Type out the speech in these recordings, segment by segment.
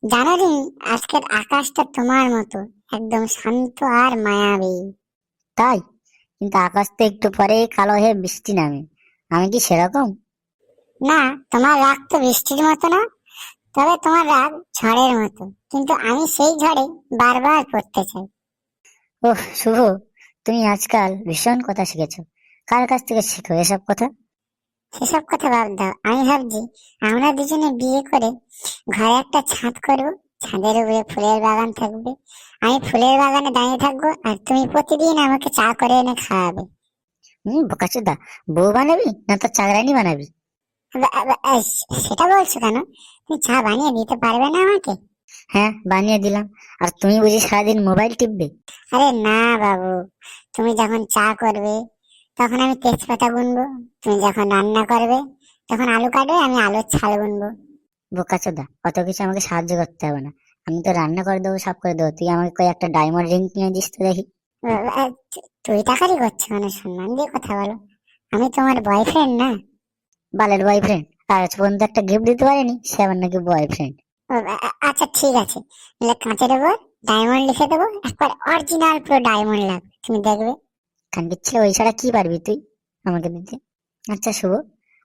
জানো রিমি, আজকের আকাশটা তোমার মতো, একদম শান্ত আর মায়াবী। তাই? কিন্তু আকাশ তো একটু পরে কালো হয়ে বৃষ্টি নামে। আমি কি সেরকম? না, তোমার রাগ তো বৃষ্টির মতো না, তবে তোমার রাগ ঝড়ের মতো, কিন্তু আমি সেই ঝড়ে বারবার পড়তে চাই। ওহ শুভ, তুমি আজকাল ভীষণ কথা শিখেছো। কার কাছ থেকে শিখো এসব কথা? সেসব কথা বাদ দাও, আমি ভাবছি আমরা দুজনে বিয়ে করে ঘরে একটা ছাদ করব। ছাদের উপরে ফুলের বাগান থাকবে, আমি ফুলের বাগানে দাঁড়িয়ে থাকবো আর তুমি প্রতিদিন আমাকে চা করে এনে খাওয়াবে। বোকাচোদা, বউ বানাবি না তো চাকরানি বানাবি? সেটা বলছো কেন? তুমি চা বানিয়ে দিতে পারবে না আমাকে? হ্যাঁ, বানিয়ে দিলাম। আর তুমি বুঝি সারাদিন মোবাইল টিপবে? আরে না বাবু, তুমি যখন চা করবে তখন আমি তেজপাতা গুনবো, তুমি যখন রান্না করবে তখন আলু কাটবে, আমি আলুর ছাল গুনবো। বোকাচোদা, অত কিছু আমাকে সাহায্য করতে হবে না। আমি তো রান্না করে দেবো, সব করে দেবো। তুই আমাকে কই একটা ডায়মন্ড রিং কিনে দিস তো দেখি। তুই টাকারই করছো, মানে সম্মান দিয়ে কথা বলো। আমি তোমার বয়ফ্রেন্ড না। বালের বয়ফ্রেন্ড? আর আজ পর্যন্ত একটা গিফট দিতে পারেনি, সে আবার নাকি বয়ফ্রেন্ড? আচ্ছা ঠিক আছে, তাহলে কাঁচের উপর ডায়মন্ড লিখে দেবো, একবার অরিজিনাল পুরো ডায়মন্ড লাগবে, তুমি দেখবে। কানকির ছেলে, ওই ছাড়া কি পারবি তুই আমাকে দিতে? আচ্ছা শুভ,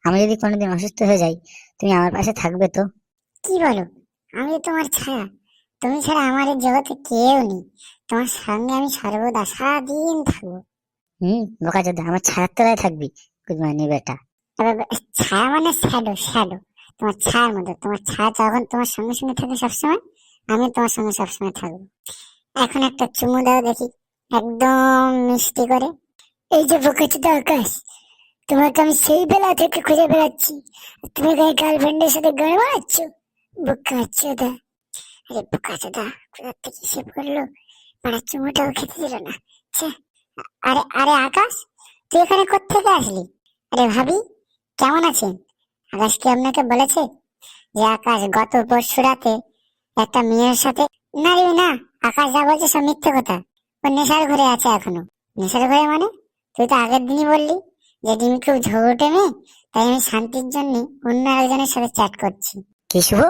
আমি যদি কোনোদিন অসুস্থ হয়ে যাই, তুমি আমার পাশে থাকবে তো? কি বলো? আমি তো তোমার ছায়া, তুমি ছাড়া আমার এই জগতে কেউ নেই। তোমার সঙ্গে আমি সর্বদা সারাদিন থাকবো। বোকাচোদা, আমার ছায়ার তলায় থাকবি? গুদমানি বেটা। এবার ছায়া মানে শ্যাডো, শ্যাডো। তোমার ছায়ার মতো, তোমার ছায়া যখন তোমার সঙ্গে সঙ্গে থাকে সবসময়, আমি তোমার সঙ্গে সবসময় থাকবো। এখন একটা চুমু দাও দেখি, একদম মিষ্টি করে। এই যে বোকাচোদা আকাশ, তোমাকে আমি সেই বেলা থেকে খুঁজে বেড়াচ্ছি, তুমি গার্লফ্রেন্ডের সাথে গান মারাচ্ছ। বোকাচোদা, আরে বোকাচোদা, কোথা থেকে এসে পড়লো, মানে চুমুটাও খেতে দিল না। ছে। আরে আরে আকাশ, তুই এখানে কোত্থেকে আসলি? আরে ভাবি, কেমন আছেন? আকাশ কি আপনাকে বলেছে যে আকাশ গত পরশু রাতে একটা মেয়ের সাথে? না রে না, আকাশ যা বলছে সব মিথ্যে কথা। ও নেশার ঘরে আছে এখনো। নেশার ঘরে মানে? তুই তো আগের দিনই বললি যে তুমি খুব ঝগড়টে মেয়ে, তাই আমি শান্তির জন্য অন্য একজনের সাথে চ্যাট করছি। কি শুভ,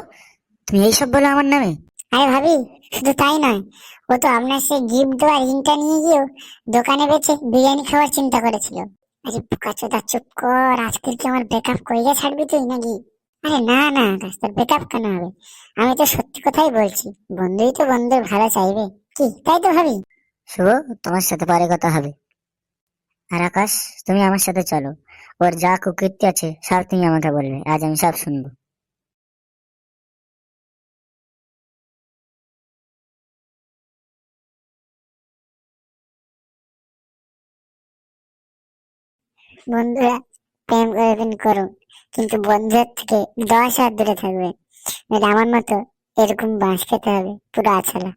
তুমি এইসব বলো আমার নামে? আরে ভাবি, শুধু তাই নয়, ও তো আপনার সেই গিফট দেওয়ার রিংটা নিয়ে গিয়েও দোকানে বেচে বিরিয়ানি খাওয়ার চিন্তা করেছিল। আরে বোকাচোদা চুপ কর, আজকের কি আমার ব্রেকআপ করিয়ে ছাড়বি তুই নাকি? আরে না না আকাশ, তোর ব্রেকআপ কেন হবে? আমি তো সত্যি কথাই বলছি, বন্ধুই তো বন্ধুর ভালো চাইবে, কি তাই তো ভাবি? শুভ, তোমার সাথে পরে কথা হবে। আর আকাশ, তুমি আমার সাথে চলো। ওর যা কুকীর্তি আছে সব তুমি আমাকে বলবে, আজ আমি সব শুনবো। বন্ধুরা, প্রেম করবেন করুন, কিন্তু বন্ধুদের থেকে 10 হাত দূরে থাকবেন। আমার মতো এরকম বাঁশ খেতে হবে পুরো আছালা।